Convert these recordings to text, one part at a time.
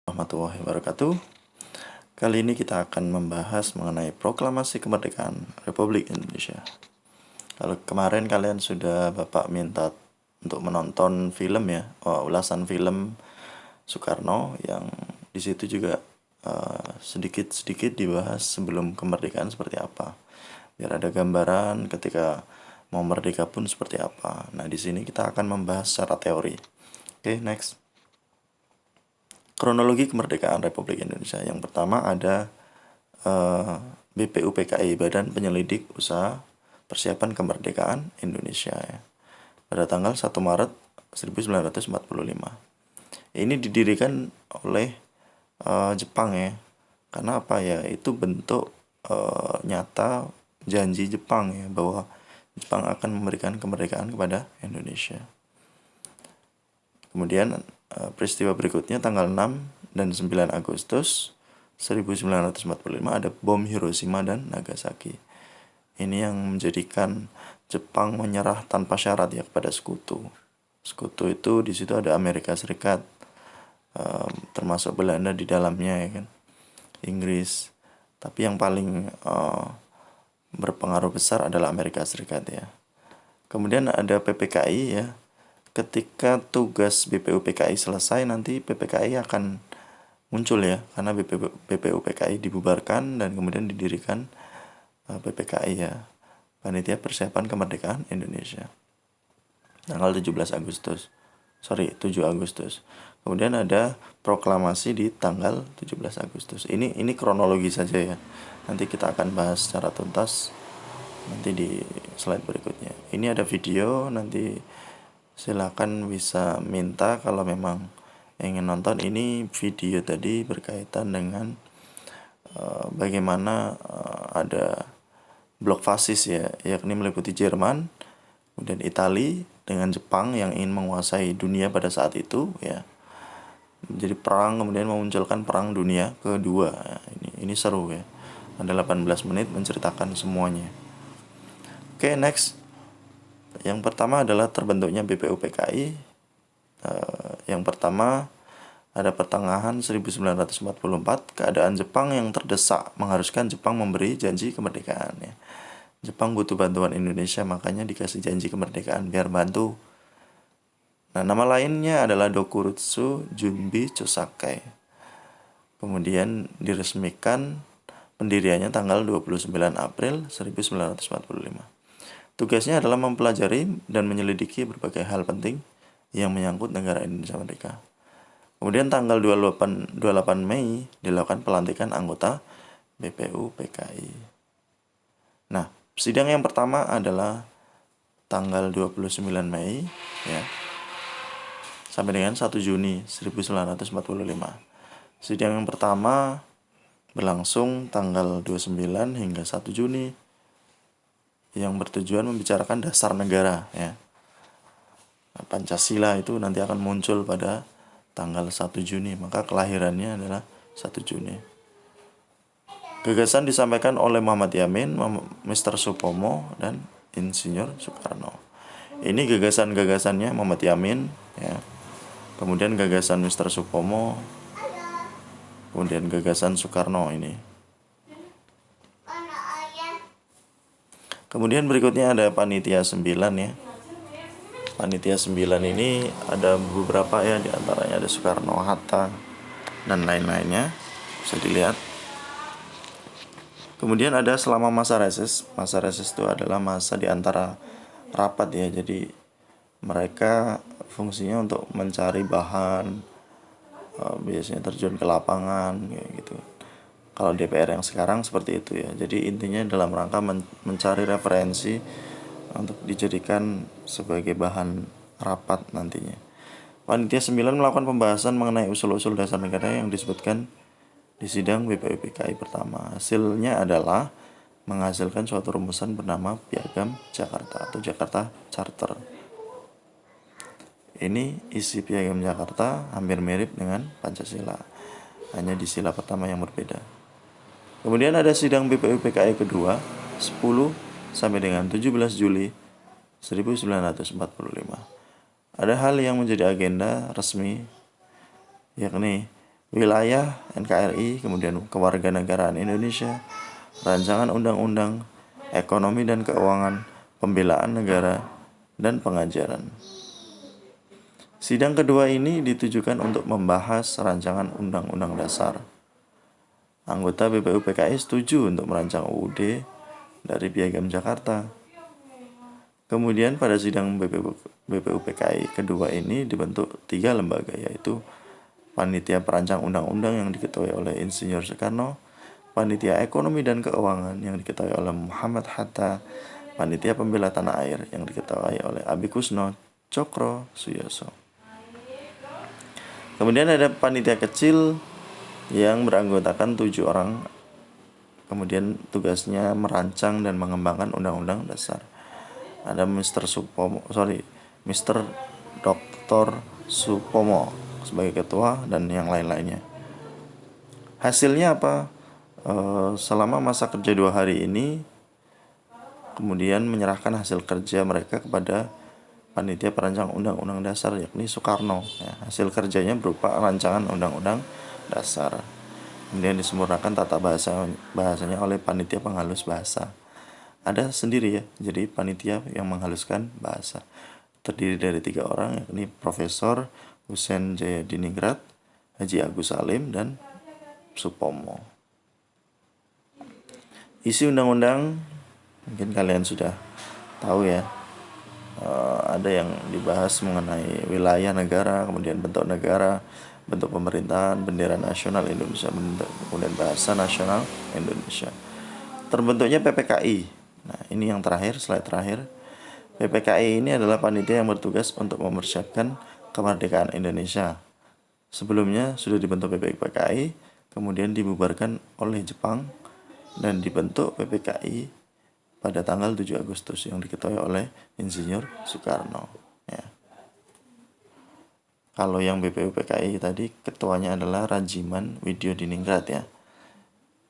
Warahmatullahi wabarakatuh. Kali ini kita akan membahas mengenai Proklamasi Kemerdekaan Republik Indonesia. Kalau kemarin kalian sudah Bapak minta untuk menonton film ya, ulasan film Soekarno yang di situ juga sedikit-sedikit dibahas sebelum kemerdekaan seperti apa. Biar ada gambaran ketika mau merdeka pun seperti apa. Nah, di sini kita akan membahas secara teori. Oke, next. Kronologi kemerdekaan Republik Indonesia. Yang pertama ada BPUPKI, Badan Penyelidik Usaha Persiapan Kemerdekaan Indonesia ya. Pada tanggal 1 Maret 1945. Ini didirikan oleh Jepang ya. Karena apa ya? Itu bentuk nyata janji Jepang ya bahwa Jepang akan memberikan kemerdekaan kepada Indonesia. Kemudian peristiwa berikutnya tanggal 6 dan 9 Agustus 1945 ada bom Hiroshima dan Nagasaki. Ini yang menjadikan Jepang menyerah tanpa syarat ya kepada sekutu. Sekutu itu di situ ada Amerika Serikat, termasuk Belanda di dalamnya ya kan, Inggris. Tapi yang paling berpengaruh besar adalah Amerika Serikat ya. Kemudian ada PPKI ya. Ketika tugas BPUPKI selesai, nanti PPKI akan muncul ya, karena BPUPKI dibubarkan dan kemudian didirikan PPKI ya, Panitia Persiapan Kemerdekaan Indonesia, tanggal 7 Agustus. Kemudian ada proklamasi di tanggal 17 Agustus. Ini kronologi saja ya. Nanti kita akan bahas secara tuntas nanti di slide berikutnya. Ini ada video, nanti silakan bisa minta kalau memang ingin nonton. Ini video tadi berkaitan dengan bagaimana ada blok fasis ya, yakni meliputi Jerman, kemudian Italia dengan Jepang yang ingin menguasai dunia pada saat itu ya. Jadi perang, kemudian memunculkan perang dunia kedua ya. Ini seru ya. Ada 18 menit menceritakan semuanya. Oke, next. Yang pertama adalah terbentuknya BPUPKI. Yang pertama ada pertengahan 1944, keadaan Jepang yang terdesak mengharuskan Jepang memberi janji kemerdekaan ya. Jepang butuh bantuan Indonesia, makanya dikasih janji kemerdekaan biar bantu. Nah, nama lainnya adalah Dokurutsu Junbi Chosakai. Kemudian diresmikan pendiriannya tanggal 29 April 1945. Tugasnya adalah mempelajari dan menyelidiki berbagai hal penting yang menyangkut negara Indonesia Merdeka. Kemudian tanggal 28 Mei dilakukan pelantikan anggota BPUPKI. Nah, sidang yang pertama adalah tanggal 29 Mei ya, sampai dengan 1 Juni 1945. Sidang yang pertama berlangsung tanggal 29 hingga 1 Juni yang bertujuan membicarakan dasar negara ya. Pancasila itu nanti akan muncul pada tanggal 1 Juni, maka kelahirannya adalah 1 Juni. Gagasan disampaikan oleh Muhammad Yamin, Mr. Supomo, dan Insinyur Soekarno. Ini gagasan-gagasannya Muhammad Yamin ya. Kemudian gagasan Mr. Supomo, kemudian gagasan Soekarno ini. Kemudian berikutnya ada Panitia 9 ya. Panitia 9 ini ada beberapa ya, diantaranya ada Soekarno, Hatta, dan lain-lainnya. Bisa dilihat. Kemudian ada selama masa reses. Masa reses itu adalah masa di antara rapat ya. Jadi mereka fungsinya untuk mencari bahan, biasanya terjun ke lapangan kayak gitu. Kalau DPR yang sekarang seperti itu ya. Jadi intinya dalam rangka mencari referensi untuk dijadikan sebagai bahan rapat nantinya. Panitia 9 melakukan pembahasan mengenai usul-usul dasar negara yang disebutkan di sidang BPUPKI pertama. Hasilnya adalah menghasilkan suatu rumusan bernama Piagam Jakarta atau Jakarta Charter. Ini isi Piagam Jakarta hampir mirip dengan Pancasila, hanya di sila pertama yang berbeda. Kemudian ada sidang BPUPKI kedua 10 sampai dengan 17 Juli 1945. Ada hal yang menjadi agenda resmi, yakni wilayah NKRI, kemudian kewarganegaraan Indonesia, rancangan undang-undang, ekonomi dan keuangan, pembelaan negara, dan pengajaran. Sidang kedua ini ditujukan untuk membahas rancangan undang-undang dasar. Anggota BPUPKI setuju untuk merancang UUD dari Piagam Jakarta. Kemudian pada sidang BPUPKI kedua ini dibentuk 3 lembaga, yaitu Panitia Perancang Undang-Undang yang diketuai oleh Insinyur Soekarno, Panitia Ekonomi dan Keuangan yang diketuai oleh Muhammad Hatta, Panitia Pembela Tanah Air yang diketuai oleh Abikusno Cokro Suyoso. Kemudian ada panitia kecil yang beranggotakan 7 orang. Kemudian tugasnya merancang dan mengembangkan undang-undang dasar. Ada Mr. Dr. Supomo sebagai ketua dan yang lain-lainnya. Hasilnya apa? Selama masa kerja 2 hari ini, kemudian menyerahkan hasil kerja mereka kepada Panitia Perancang Undang-Undang Dasar, yakni Soekarno. Ya, hasil kerjanya berupa rancangan undang-undang dasar. Kemudian disempurnakan tata bahasanya oleh Panitia Penghalus Bahasa. Ada sendiri ya, jadi panitia yang menghaluskan bahasa. Terdiri dari 3 orang, yakni Profesor Husein Jayadiningrat, Haji Agus Salim, dan Supomo. Isi undang-undang mungkin kalian sudah tahu ya. Ada yang dibahas mengenai wilayah negara, kemudian bentuk negara, bentuk pemerintahan, bendera nasional Indonesia, kemudian bahasa nasional Indonesia. Terbentuknya PPKI. Nah, ini yang terakhir, slide terakhir. PPKI ini adalah panitia yang bertugas untuk mempersiapkan kemerdekaan Indonesia. Sebelumnya sudah dibentuk PPKI, kemudian dibubarkan oleh Jepang dan dibentuk PPKI pada tanggal 7 Agustus yang diketuai oleh Insinyur Soekarno. Ya. Kalau yang BPUPKI tadi ketuanya adalah Rajiman Widyodiningrat ya.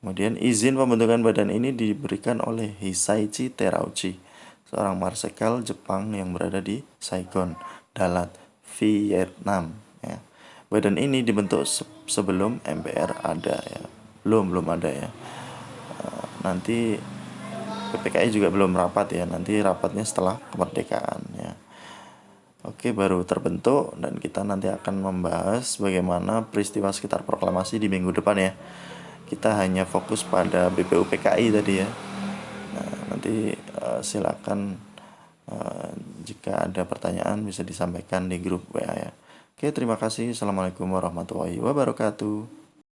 Kemudian izin pembentukan badan ini diberikan oleh Hisaichi Terauchi, seorang marsekal Jepang yang berada di Saigon, Dalat, Vietnam. Ya. Badan ini dibentuk sebelum MPR ada ya. Belum ada ya. Nanti PPKI juga belum rapat ya, nanti rapatnya setelah kemerdekaan ya. Oke, baru terbentuk dan kita nanti akan membahas bagaimana peristiwa sekitar proklamasi di minggu depan ya. Kita hanya fokus pada BPUPKI tadi ya. Nah, nanti silakan jika ada pertanyaan bisa disampaikan di grup WA ya. Oke, terima kasih. Assalamualaikum warahmatullahi wabarakatuh.